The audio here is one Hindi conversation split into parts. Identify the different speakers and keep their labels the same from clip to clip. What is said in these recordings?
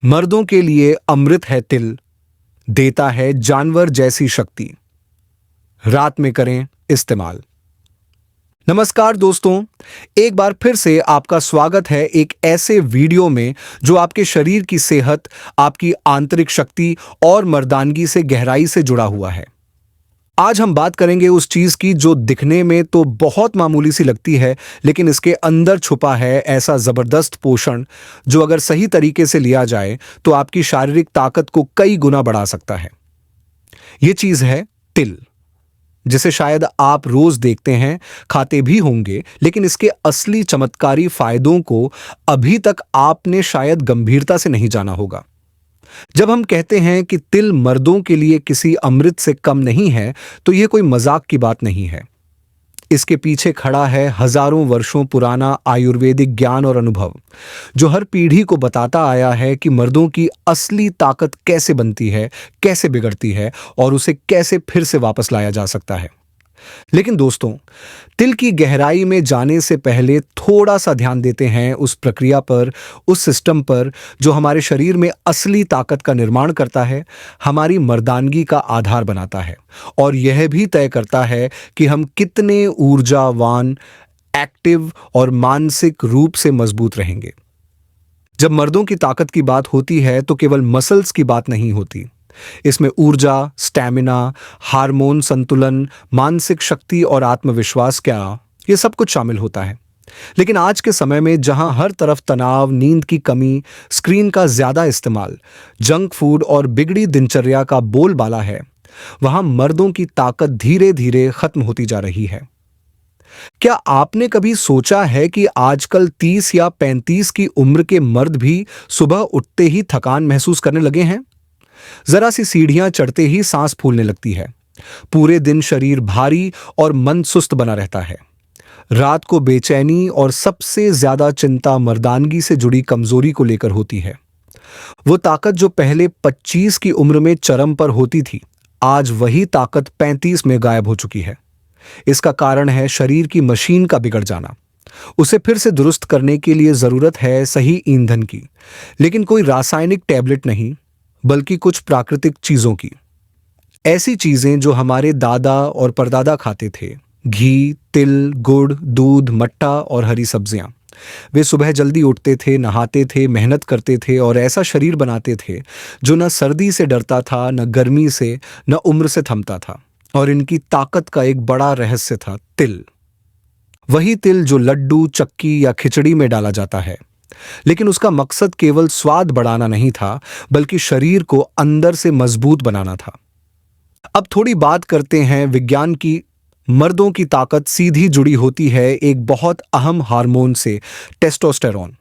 Speaker 1: मर्दों के लिए अमृत है तिल, देता है जानवर जैसी शक्ति। रात में करें इस्तेमाल। नमस्कार दोस्तों, एक बार फिर से आपका स्वागत है एक ऐसे वीडियो में जो आपके शरीर की सेहत, आपकी आंतरिक शक्ति और मर्दानगी से गहराई से जुड़ा हुआ है। आज हम बात करेंगे उस चीज की जो दिखने में तो बहुत मामूली सी लगती है, लेकिन इसके अंदर छुपा है ऐसा जबरदस्त पोषण जो अगर सही तरीके से लिया जाए तो आपकी शारीरिक ताकत को कई गुना बढ़ा सकता है। ये चीज है तिल, जिसे शायद आप रोज देखते हैं, खाते भी होंगे, लेकिन इसके असली चमत्कारी फायदों को अभी तक आपने शायद गंभीरता से नहीं जाना होगा। जब हम कहते हैं कि तिल मर्दों के लिए किसी अमृत से कम नहीं है, तो यह कोई मजाक की बात नहीं है। इसके पीछे खड़ा है हजारों वर्षों पुराना आयुर्वेदिक ज्ञान और अनुभव, जो हर पीढ़ी को बताता आया है कि मर्दों की असली ताकत कैसे बनती है, कैसे बिगड़ती है और उसे कैसे फिर से वापस लाया जा सकता है। लेकिन दोस्तों, तिल की गहराई में जाने से पहले थोड़ा सा ध्यान देते हैं उस प्रक्रिया पर, उस सिस्टम पर जो हमारे शरीर में असली ताकत का निर्माण करता है, हमारी मर्दानगी का आधार बनाता है और यह भी तय करता है कि हम कितने ऊर्जावान, एक्टिव और मानसिक रूप से मजबूत रहेंगे। जब मर्दों की ताकत की बात होती है तो केवल मसल्स की बात नहीं होती। इसमें ऊर्जा, स्टैमिना, हार्मोन संतुलन, मानसिक शक्ति और आत्मविश्वास, क्या ये सब कुछ शामिल होता है। लेकिन आज के समय में जहां हर तरफ तनाव, नींद की कमी, स्क्रीन का ज्यादा इस्तेमाल, जंक फूड और बिगड़ी दिनचर्या का बोलबाला है, वहां मर्दों की ताकत धीरे धीरे खत्म होती जा रही है। क्या आपने कभी सोचा है कि आजकल 30 या 35 की उम्र के मर्द भी सुबह उठते ही थकान महसूस करने लगे हैं? जरा सी सीढ़ियां चढ़ते ही सांस फूलने लगती है। पूरे दिन शरीर भारी और मन सुस्त बना रहता है। रात को बेचैनी और सबसे ज्यादा चिंता मर्दानगी से जुड़ी कमजोरी को लेकर होती है। वो ताकत जो पहले 25 की उम्र में चरम पर होती थी, आज वही ताकत 35 में गायब हो चुकी है। इसका कारण है शरीर की मशीन का बिगड़ जाना। उसे फिर से दुरुस्त करने के लिए जरूरत है सही ईंधन की, लेकिन कोई रासायनिक टैबलेट नहीं, बल्कि कुछ प्राकृतिक चीजों की। ऐसी चीजें जो हमारे दादा और परदादा खाते थे, घी, तिल, गुड़, दूध, मट्ठा और हरी सब्जियां। वे सुबह जल्दी उठते थे, नहाते थे, मेहनत करते थे और ऐसा शरीर बनाते थे जो न सर्दी से डरता था, न गर्मी से, न उम्र से थमता था। और इनकी ताकत का एक बड़ा रहस्य था तिल। वही तिल जो लड्डू, चक्की या खिचड़ी में डाला जाता है। लेकिन उसका मकसद केवल स्वाद बढ़ाना नहीं था, बल्कि शरीर को अंदर से मजबूत बनाना था। अब थोड़ी बात करते हैं विज्ञान की। मर्दों की ताकत सीधी जुड़ी होती है एक बहुत अहम हार्मोन से, टेस्टोस्टेरोन।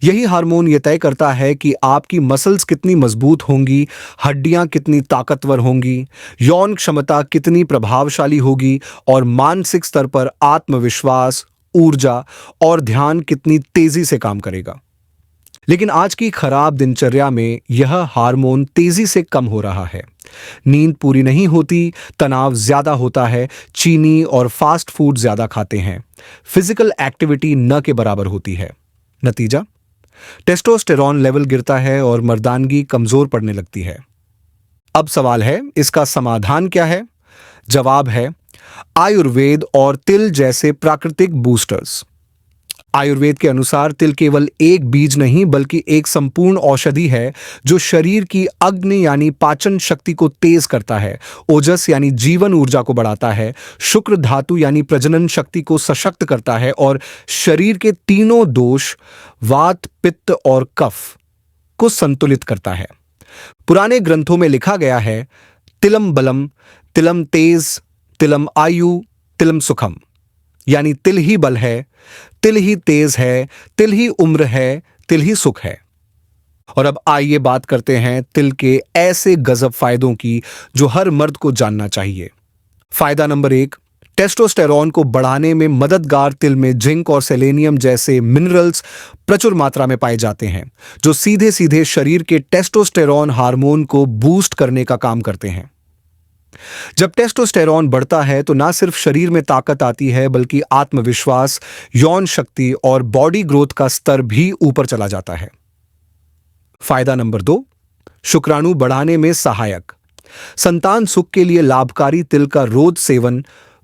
Speaker 1: यही हार्मोन यह तय करता है कि आपकी मसल्स कितनी मजबूत होंगी, हड्डियां कितनी ताकतवर होंगी, यौन क्षमता कितनी प्रभावशाली होगी और मानसिक स्तर पर आत्मविश्वास, ऊर्जा और ध्यान कितनी तेजी से काम करेगा। लेकिन आज की खराब दिनचर्या में यह हार्मोन तेजी से कम हो रहा है। नींद पूरी नहीं होती, तनाव ज्यादा होता है, चीनी और फास्ट फूड ज्यादा खाते हैं, फिजिकल एक्टिविटी न के बराबर होती है। नतीजा, टेस्टोस्टेरोन लेवल गिरता है और मर्दानगी कमजोर पड़ने लगती है। अब सवाल है, इसका समाधान क्या है? जवाब है आयुर्वेद और तिल जैसे प्राकृतिक बूस्टर्स। आयुर्वेद के अनुसार तिल केवल एक बीज नहीं, बल्कि एक संपूर्ण औषधि है जो शरीर की अग्नि यानी पाचन शक्ति को तेज करता है, ओजस यानी जीवन ऊर्जा को बढ़ाता है, शुक्र धातु यानी प्रजनन शक्ति को सशक्त करता है और शरीर के तीनों दोष, वात, पित्त और कफ को संतुलित करता है। पुराने ग्रंथों में लिखा गया है, तिलम बलम, तिलम तेज, तिलम आयु, तिलम सुखम। यानी तिल ही बल है, तिल ही तेज है, तिल ही उम्र है, तिल ही सुख है। और अब आइए बात करते हैं तिल के ऐसे गजब फायदों की जो हर मर्द को जानना चाहिए। फायदा नंबर 1, टेस्टोस्टेरोन को बढ़ाने में मददगार। तिल में जिंक और सेलेनियम जैसे मिनरल्स प्रचुर मात्रा में पाए जाते हैं, जो सीधे सीधे शरीर के टेस्टोस्टेरोन हार्मोन को बूस्ट करने का काम करते हैं। जब टेस्टोस्टेरोन बढ़ता है तो ना सिर्फ शरीर में ताकत आती है, बल्कि आत्मविश्वास, यौन शक्ति और बॉडी ग्रोथ का स्तर भी ऊपर चला जाता है। फायदा नंबर 2, शुक्राणु बढ़ाने में सहायक। संतान सुख के लिए लाभकारी तिल का रोज सेवन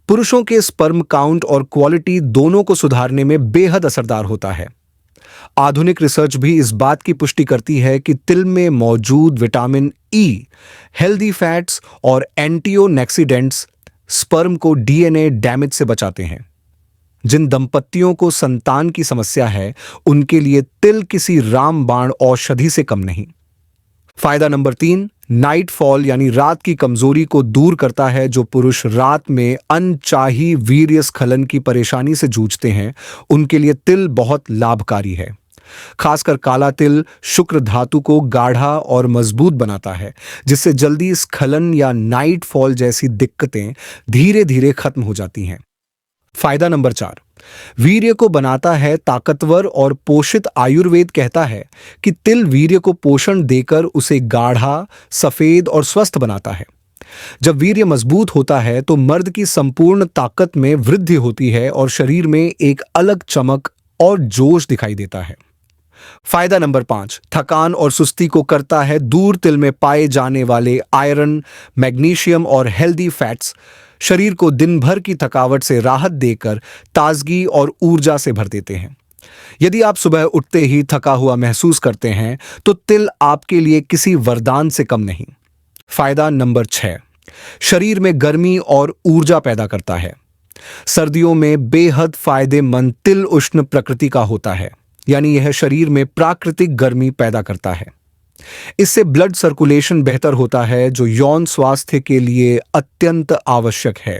Speaker 1: पुरुषों के स्पर्म काउंट और क्वालिटी दोनों को सुधारने में बेहद असरदार होता है। आधुनिक रिसर्च भी इस बात की पुष्टि करती है कि तिल में मौजूद विटामिन ई, हेल्दी फैट्स और एंटीओक्सीडेंट्स स्पर्म को डीएनए डैमेज से बचाते हैं। जिन दंपतियों को संतान की समस्या है, उनके लिए तिल किसी रामबाण औषधि से कम नहीं। फायदा नंबर 3, नाइट फॉल यानी रात की कमजोरी को दूर करता है। जो पुरुष रात में अनचाही वीर्य स्खलन की परेशानी से जूझते हैं, उनके लिए तिल बहुत लाभकारी है। खासकर काला तिल शुक्र धातु को गाढ़ा और मजबूत बनाता है, जिससे जल्दी स्खलन या नाइट फॉल जैसी दिक्कतें धीरे धीरे खत्म हो जाती हैं। फायदा नंबर 4, वीर्य को बनाता है ताकतवर और पोषित। आयुर्वेद कहता है कि तिल वीर्य को पोषण देकर उसे गाढ़ा, सफेद और स्वस्थ बनाता है। जब वीर्य मजबूत होता है तो मर्द की संपूर्ण ताकत में वृद्धि होती है और शरीर में एक अलग चमक और जोश दिखाई देता है। फायदा नंबर 5, थकान और सुस्ती को करता है दूर। तिल में पाए जाने वाले आयरन, मैग्नीशियम और हेल्दी फैट्स शरीर को दिन भर की थकावट से राहत देकर ताजगी और ऊर्जा से भर देते हैं। यदि आप सुबह उठते ही थका हुआ महसूस करते हैं, तो तिल आपके लिए किसी वरदान से कम नहीं। फायदा नंबर 6, शरीर में गर्मी और ऊर्जा पैदा करता है। सर्दियों में बेहद फायदेमंद तिल उष्ण प्रकृति का होता है, यानी यह शरीर में प्राकृतिक गर्मी पैदा करता है। इससे ब्लड सर्कुलेशन बेहतर होता है, जो यौन स्वास्थ्य के लिए अत्यंत आवश्यक है।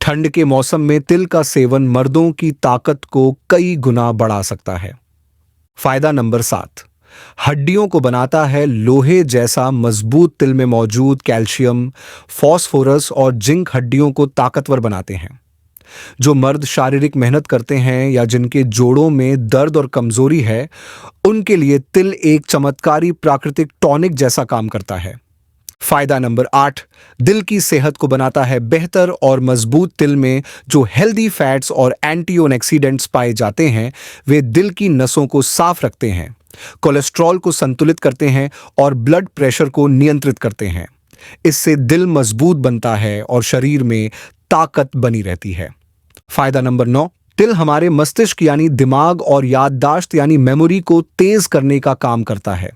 Speaker 1: ठंड के मौसम में तिल का सेवन मर्दों की ताकत को कई गुना बढ़ा सकता है। फायदा नंबर 7, हड्डियों को बनाता है लोहे जैसा मजबूत। तिल में मौजूद कैल्शियम, फास्फोरस और जिंक हड्डियों को ताकतवर बनाते हैं। जो मर्द शारीरिक मेहनत करते हैं या जिनके जोड़ों में दर्द और कमजोरी है, उनके लिए तिल एक चमत्कारी प्राकृतिक टॉनिक जैसा काम करता है। फायदा नंबर 8, दिल की सेहत को बनाता है बेहतर और मजबूत। तिल में जो हेल्दी फैट्स और एंटीऑक्सीडेंट्स पाए जाते हैं, वे दिल की नसों को साफ रखते हैं, कोलेस्ट्रॉल को संतुलित करते हैं और ब्लड प्रेशर को नियंत्रित करते हैं। इससे दिल मजबूत बनता है और शरीर में ताकत बनी रहती है। फायदा नंबर 9, तिल हमारे मस्तिष्क यानी दिमाग और याददाश्त यानी मेमोरी को तेज करने का काम करता है।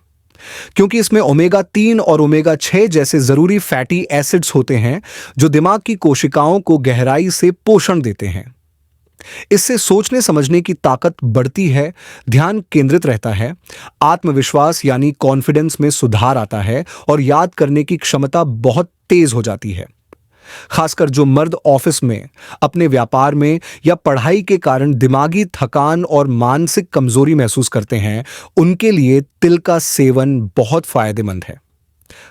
Speaker 1: क्योंकि इसमें ओमेगा 3 और ओमेगा 6 जैसे जरूरी फैटी एसिड्स होते हैं, जो दिमाग की कोशिकाओं को गहराई से पोषण देते हैं। इससे सोचने समझने की ताकत बढ़ती है, ध्यान केंद्रित रहता है, आत्मविश्वास यानी कॉन्फिडेंस में सुधार आता है और याद करने की क्षमता बहुत तेज हो जाती है। खासकर जो मर्द ऑफिस में, अपने व्यापार में या पढ़ाई के कारण दिमागी थकान और मानसिक कमजोरी महसूस करते हैं, उनके लिए तिल का सेवन बहुत फायदेमंद है।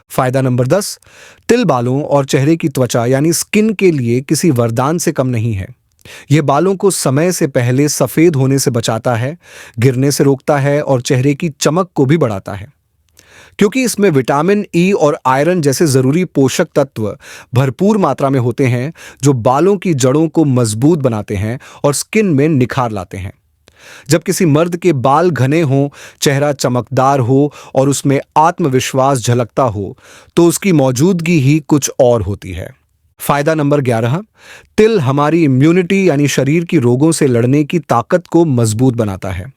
Speaker 1: फायदा नंबर 10, तिल बालों और चेहरे की त्वचा यानी स्किन के लिए किसी वरदान से कम नहीं है। यह बालों को समय से पहले सफेद होने से बचाता है, गिरने से रोकता है और चेहरे की चमक को भी बढ़ाता है। क्योंकि इसमें विटामिन ई और आयरन जैसे जरूरी पोषक तत्व भरपूर मात्रा में होते हैं, जो बालों की जड़ों को मजबूत बनाते हैं और स्किन में निखार लाते हैं। जब किसी मर्द के बाल घने हों, चेहरा चमकदार हो और उसमें आत्मविश्वास झलकता हो, तो उसकी मौजूदगी ही कुछ और होती है। फायदा नंबर 11, तिल हमारी इम्यूनिटी यानी शरीर की रोगों से लड़ने की ताकत को मजबूत बनाता है।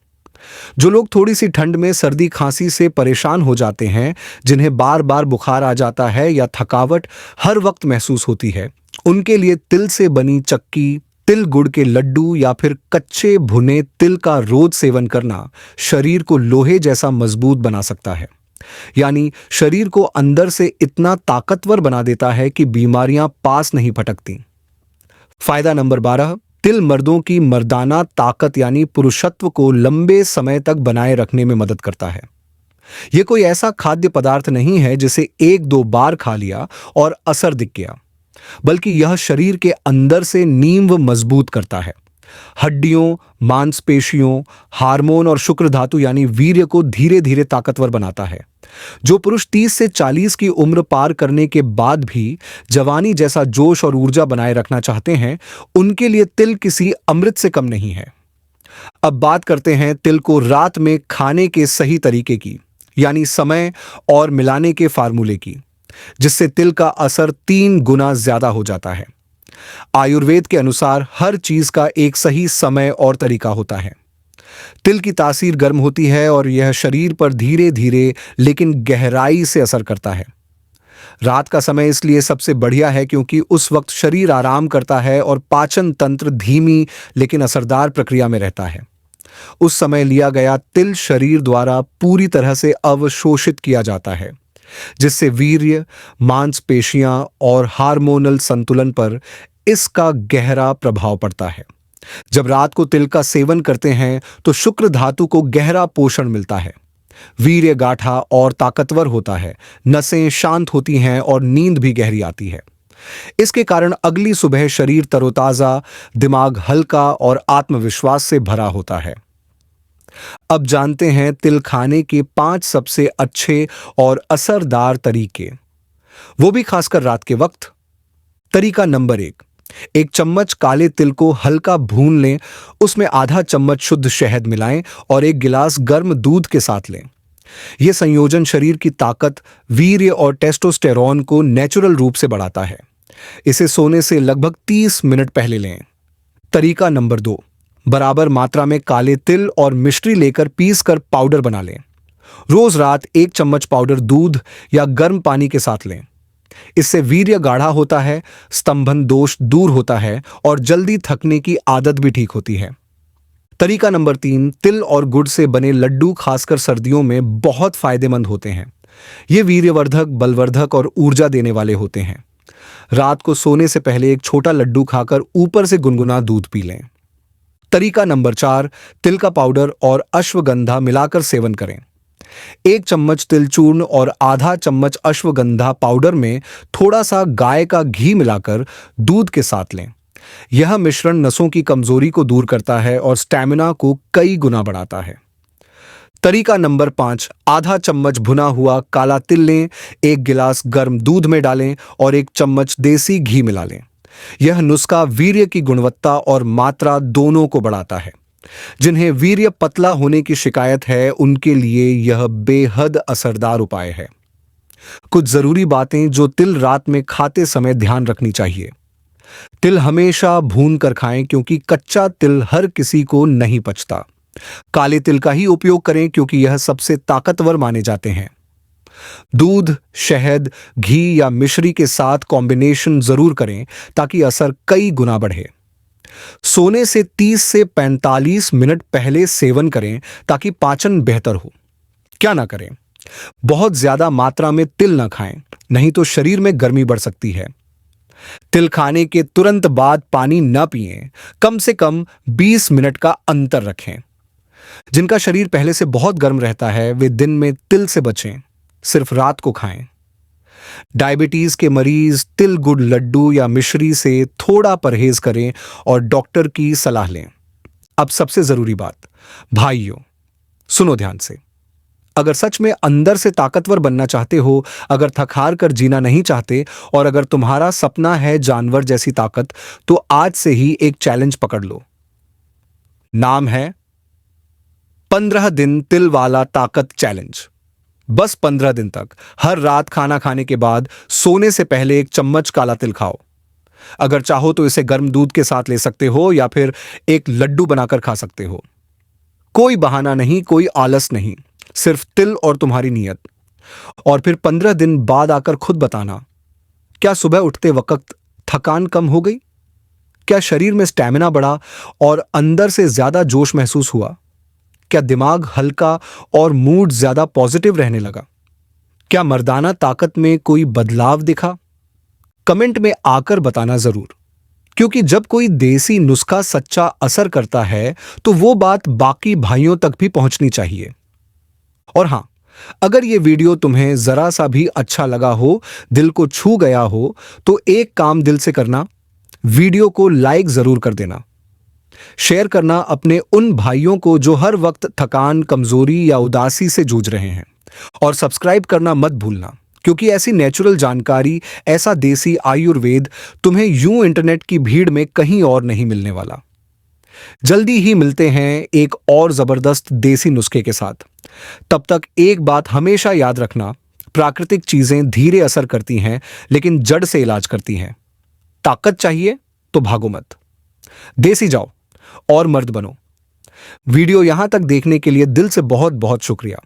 Speaker 1: जो लोग थोड़ी सी ठंड में सर्दी खांसी से परेशान हो जाते हैं, जिन्हें बार बार बुखार आ जाता है या थकावट हर वक्त महसूस होती है, उनके लिए तिल से बनी चक्की, तिल गुड़ के लड्डू या फिर कच्चे भुने तिल का रोज सेवन करना शरीर को लोहे जैसा मजबूत बना सकता है। यानी शरीर को अंदर से इतना ताकतवर बना देता है कि बीमारियां पास नहीं फटकती। फायदा नंबर 12, तिल मर्दों की मर्दाना ताकत यानी पुरुषत्व को लंबे समय तक बनाए रखने में मदद करता है। यह कोई ऐसा खाद्य पदार्थ नहीं है जिसे 1-2 बार खा लिया और असर दिख गया, बल्कि यह शरीर के अंदर से नींव मजबूत करता है। हड्डियों, मांसपेशियों, हार्मोन और शुक्र धातु यानी वीर्य को धीरे धीरे ताकतवर बनाता है। जो पुरुष 30 से 40 की उम्र पार करने के बाद भी जवानी जैसा जोश और ऊर्जा बनाए रखना चाहते हैं, उनके लिए तिल किसी अमृत से कम नहीं है। अब बात करते हैं तिल को रात में खाने के सही तरीके की, यानी समय और मिलाने के फार्मूले की, जिससे तिल का असर 3 गुना ज्यादा हो जाता है। आयुर्वेद के अनुसार हर चीज का एक सही समय और तरीका होता है। तिल की तासीर गर्म होती है और यह शरीर पर धीरे धीरे लेकिन गहराई से असर करता है। रात का समय इसलिए सबसे बढ़िया है क्योंकि उस वक्त शरीर आराम करता है और पाचन तंत्र धीमी लेकिन असरदार प्रक्रिया में रहता है। उस समय लिया गया तिल शरीर द्वारा पूरी तरह से अवशोषित किया जाता है, जिससे वीर्य, मांसपेशियां और हार्मोनल संतुलन पर इसका गहरा प्रभाव पड़ता है। जब रात को तिल का सेवन करते हैं तो शुक्र धातु को गहरा पोषण मिलता है, वीर्य गाढ़ा और ताकतवर होता है, नसें शांत होती हैं और नींद भी गहरी आती है। इसके कारण अगली सुबह शरीर तरोताजा, दिमाग हल्का और आत्मविश्वास से भरा होता है। अब जानते हैं तिल खाने के 5 सबसे अच्छे और असरदार तरीके, वो भी खासकर रात के वक्त। तरीका नंबर 1, 1 चम्मच काले तिल को हल्का भून लें, उसमें आधा चम्मच शुद्ध शहद मिलाएं और 1 गिलास गर्म दूध के साथ लें। यह संयोजन शरीर की ताकत, वीर्य और टेस्टोस्टेरोन को नेचुरल रूप से बढ़ाता है। इसे सोने से लगभग 30 मिनट पहले लें। तरीका नंबर 2, बराबर मात्रा में काले तिल और मिश्री लेकर पीस कर पाउडर बना लें। रोज रात 1 चम्मच पाउडर दूध या गर्म पानी के साथ लें। इससे वीर्य गाढ़ा होता है, स्तंभन दोष दूर होता है और जल्दी थकने की आदत भी ठीक होती है। तरीका नंबर 3, तिल और गुड़ से बने लड्डू खासकर सर्दियों में बहुत फायदेमंद होते हैं। ये वीर्यवर्धक, बलवर्धक और ऊर्जा देने वाले होते हैं। रात को सोने से पहले एक छोटा लड्डू खाकर ऊपर से गुनगुना दूध पी लें। तरीका नंबर 4, तिल का पाउडर और अश्वगंधा मिलाकर सेवन करें। 1 चम्मच तिल चूर्ण और आधा चम्मच अश्वगंधा पाउडर में थोड़ा सा गाय का घी मिलाकर दूध के साथ लें। यह मिश्रण नसों की कमजोरी को दूर करता है और स्टैमिना को कई गुना बढ़ाता है। तरीका नंबर 5, आधा चम्मच भुना हुआ काला तिल लें, 1 गिलास गर्म दूध में डालें और 1 चम्मच देसी घी मिला लें। यह नुस्खा वीर्य की गुणवत्ता और मात्रा दोनों को बढ़ाता है। जिन्हें वीर्य पतला होने की शिकायत है, उनके लिए यह बेहद असरदार उपाय है। कुछ जरूरी बातें जो तिल रात में खाते समय ध्यान रखनी चाहिए। तिल हमेशा भून कर खाएं क्योंकि कच्चा तिल हर किसी को नहीं पचता। काले तिल का ही उपयोग करें क्योंकि यह सबसे ताकतवर माने जाते हैं। दूध, शहद, घी या मिश्री के साथ कॉम्बिनेशन जरूर करें ताकि असर कई गुना बढ़े। सोने से 30 से 45 मिनट पहले सेवन करें ताकि पाचन बेहतर हो। क्या ना करें, बहुत ज्यादा मात्रा में तिल ना खाएं, नहीं तो शरीर में गर्मी बढ़ सकती है। तिल खाने के तुरंत बाद पानी न पिएं, कम से कम 20 मिनट का अंतर रखें। जिनका शरीर पहले से बहुत गर्म रहता है वे दिन में तिल से बचें, सिर्फ रात को खाएं। डायबिटीज के मरीज तिल गुड़ लड्डू या मिश्री से थोड़ा परहेज करें और डॉक्टर की सलाह लें। अब सबसे जरूरी बात, भाइयों सुनो ध्यान से। अगर सच में अंदर से ताकतवर बनना चाहते हो, अगर थक हार कर जीना नहीं चाहते और अगर तुम्हारा सपना है जानवर जैसी ताकत, तो आज से ही एक चैलेंज पकड़ लो। नाम है 15 दिन तिल वाला ताकत चैलेंज। बस 15 दिन तक हर रात खाना खाने के बाद सोने से पहले 1 चम्मच काला तिल खाओ। अगर चाहो तो इसे गर्म दूध के साथ ले सकते हो या फिर एक लड्डू बनाकर खा सकते हो। कोई बहाना नहीं, कोई आलस नहीं, सिर्फ तिल और तुम्हारी नीयत। और फिर 15 दिन बाद आकर खुद बताना, क्या सुबह उठते वक्त थकान कम हो गई? क्या शरीर में स्टैमिना बढ़ा और अंदर से ज्यादा जोश महसूस हुआ? क्या दिमाग हल्का और मूड ज्यादा पॉजिटिव रहने लगा? क्या मर्दाना ताकत में कोई बदलाव दिखा? कमेंट में आकर बताना जरूर, क्योंकि जब कोई देसी नुस्खा सच्चा असर करता है तो वो बात बाकी भाइयों तक भी पहुंचनी चाहिए। और हां, अगर ये वीडियो तुम्हें जरा सा भी अच्छा लगा हो, दिल को छू गया हो, तो एक काम दिल से करना, वीडियो को लाइक जरूर कर देना। शेयर करना अपने उन भाइयों को जो हर वक्त थकान, कमजोरी या उदासी से जूझ रहे हैं। और सब्सक्राइब करना मत भूलना, क्योंकि ऐसी नेचुरल जानकारी, ऐसा देसी आयुर्वेद तुम्हें यूं इंटरनेट की भीड़ में कहीं और नहीं मिलने वाला। जल्दी ही मिलते हैं एक और जबरदस्त देसी नुस्खे के साथ। तब तक एक बात हमेशा याद रखना, प्राकृतिक चीजें धीरे असर करती हैं लेकिन जड़ से इलाज करती हैं। ताकत चाहिए तो भागो मत, देसी जाओ और मर्द बनो। वीडियो यहां तक देखने के लिए दिल से बहुत बहुत शुक्रिया।